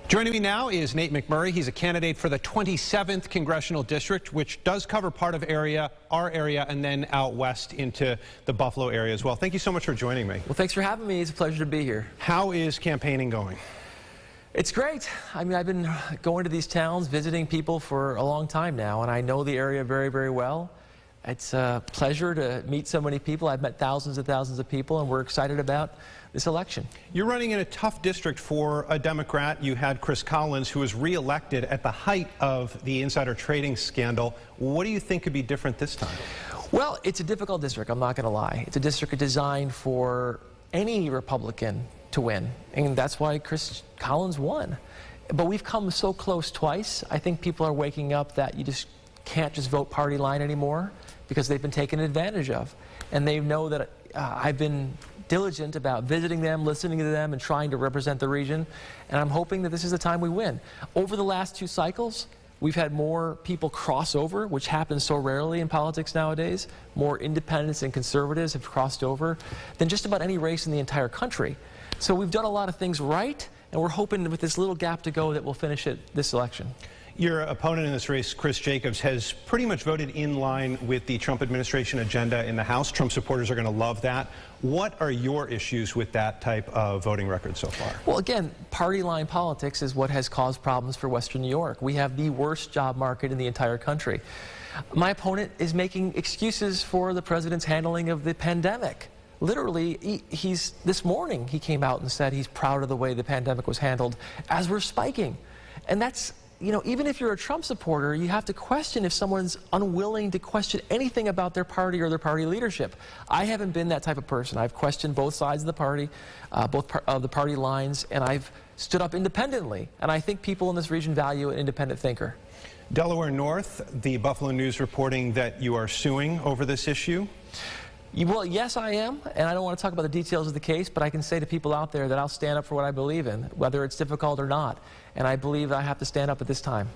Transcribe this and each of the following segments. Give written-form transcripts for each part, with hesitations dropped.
Joining me now is Nate McMurray. He's a candidate for the 27th Congressional District, which does cover part of our area, and then out west into the Buffalo area as well. Thank you so much for joining me. Well, thanks for having me. It's a pleasure to be here. How is campaigning going? It's great. I mean, I've been going to these towns, visiting people for a long time now, and I know the area very, very well. It's a pleasure to meet so many people. I've met thousands and thousands of people, and we're excited about this election. You're running in a tough district for a Democrat. You had Chris Collins, who was reelected at the height of the insider trading scandal. What do you think could be different this time? Well, it's a difficult district, I'm not going to lie. It's a district designed for any Republican to win, and that's why Chris Collins won. But we've come so close twice. I think people are waking up that you just can't just vote party line anymore, because they've been taken advantage of. And they know that I've been diligent about visiting them, listening to them, and trying to represent the region. And I'm hoping that this is the time we win. Over the last two cycles, we've had more people cross over, which happens so rarely in politics nowadays. More independents and conservatives have crossed over than just about any race in the entire country. So we've done a lot of things right, and we're hoping with this little gap to go that we'll finish it this election. Your opponent in this race, Chris Jacobs, has pretty much voted in line with the Trump administration agenda in the House. Trump supporters are going to love that. What are your issues with that type of voting record so far? Well, again, party line politics is what has caused problems for Western New York. We have the worst job market in the entire country. My opponent is making excuses for the president's handling of the pandemic. Literally, this morning he came out and said he's proud of the way the pandemic was handled as we're spiking. And that's, you know, even if you're a Trump supporter, you have to question if someone's unwilling to question anything about their party or their party leadership. I haven't been that type of person. I've questioned both sides of the party, the party lines, and I've stood up independently. And I think people in this region value an independent thinker. Delaware North, the Buffalo News reporting that you are suing over this issue. Well, yes, I am, and I don't want to talk about the details of the case, but I can say to people out there that I'll stand up for what I believe in, whether it's difficult or not, and I believe I have to stand up at this time.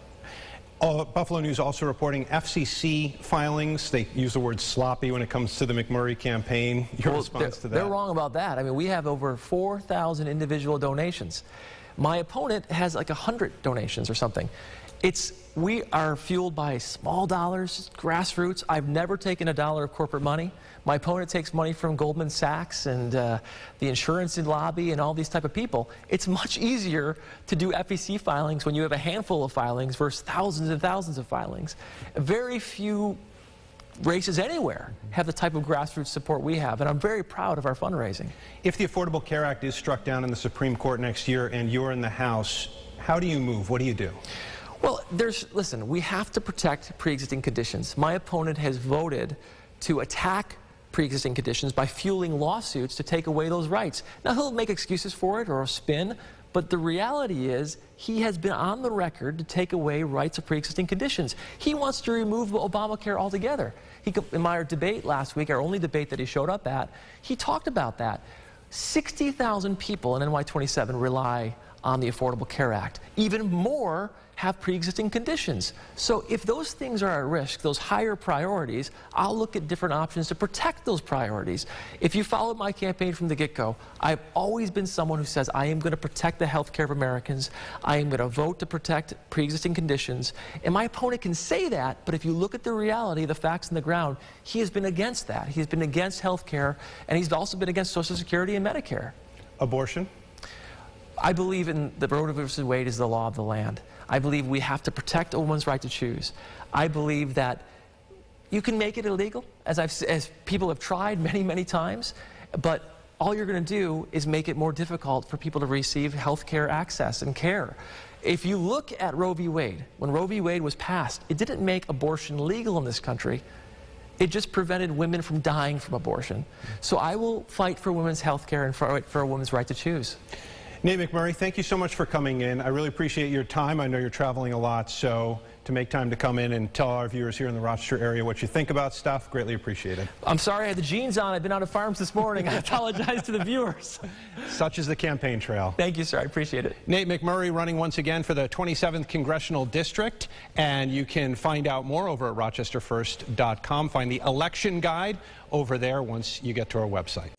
Buffalo News also reporting FCC filings. They use the word sloppy when it comes to the McMurray campaign. Your response to that? They're wrong about that. I mean, we have over 4,000 individual donations. My opponent has like 100 donations or something. We are fueled by small dollars, grassroots. I've never taken a dollar of corporate money. My opponent takes money from Goldman Sachs and the insurance lobby and all these type of people. It's much easier to do FEC filings when you have a handful of filings versus thousands and thousands of filings. Very few races anywhere have the type of grassroots support we have, and I'm very proud of our fundraising. If the Affordable Care Act is struck down in the Supreme Court next year and you're in the House, how do you move? What do you do? Well, listen, we have to protect pre-existing conditions. My opponent has voted to attack pre-existing conditions by fueling lawsuits to take away those rights. Now, he'll make excuses for it or a spin, but the reality is he has been on the record to take away rights of pre-existing conditions. He wants to remove Obamacare altogether. In my debate last week, our only debate that he showed up at, he talked about that. 60,000 people in NY27 rely on the Affordable Care Act. Even more have pre-existing conditions. So if those things are at risk, those higher priorities, I'll look at different options to protect those priorities. If you followed my campaign from the get-go, I've always been someone who says I am going to protect the health care of Americans. I am going to vote to protect pre-existing conditions. And my opponent can say that, but if you look at the reality, the facts on the ground, he has been against that. He's been against health care, and he's also been against Social Security and Medicare. Abortion? I believe in the Roe v. Wade is the law of the land. I believe we have to protect a woman's right to choose. I believe that you can make it illegal, as people have tried many, many times, but all you're going to do is make it more difficult for people to receive health care access and care. If you look at Roe v. Wade, when Roe v. Wade was passed, it didn't make abortion legal in this country. It just prevented women from dying from abortion. So I will fight for women's health care and for a woman's right to choose. Nate McMurray, thank you so much for coming in. I really appreciate your time. I know you're traveling a lot, so to make time to come in and tell our viewers here in the Rochester area what you think about stuff, greatly appreciated. I'm sorry I had the jeans on. I've been out at farms this morning. I apologize to the viewers. Such is the campaign trail. Thank you, sir. I appreciate it. Nate McMurray running once again for the 27th Congressional District, and you can find out more over at rochesterfirst.com. Find the election guide over there once you get to our website.